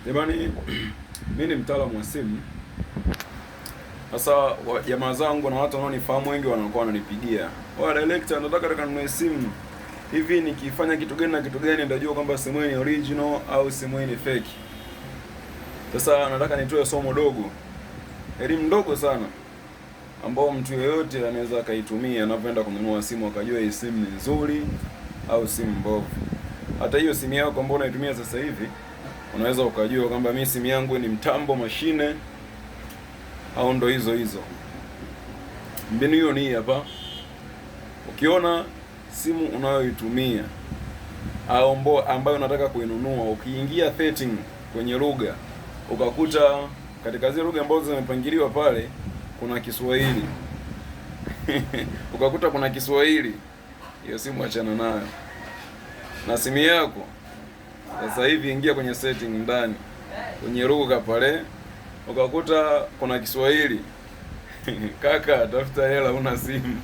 Jamani, mimi ni mtaalamu wa simu. Sasa jamaa zangu na watu wanaonifahamu wengi wanakuwa wananipigia, director, nataka nikanunue simu. Hivi nikifanya kitu gani na kitu gani nitajua kwamba simu hii ni original au simu hii ni fake? Sasa nataka nitoe somo dogo, elimu ndogo sana, ambao mtu yeyote anaweza akaitumia anapoenda kununua simu, akajua hii simu ni nzuri au simu mbovu. Hata hiyo simu yako ambayo unaitumia sasa hivi unaweza ukajua kwamba mimi simu yangu ni mtambo mashine au ndo hizo. Mbinu hiyo ni hapa. Ukiona simu unayoitumia au ambayo unataka kuinunua, ukiingia setting kwenye lugha ukakuta katika zile lugha ambazo zimepangiliwa pale kuna Kiswahili ukakuta kuna Kiswahili, hiyo simu achana nayo. Na simu yako sasa hivi ingia kwenye setting ndani kwenye lugha pale ukakuta kuna Kiswahili kaka, tafuta hela, una simu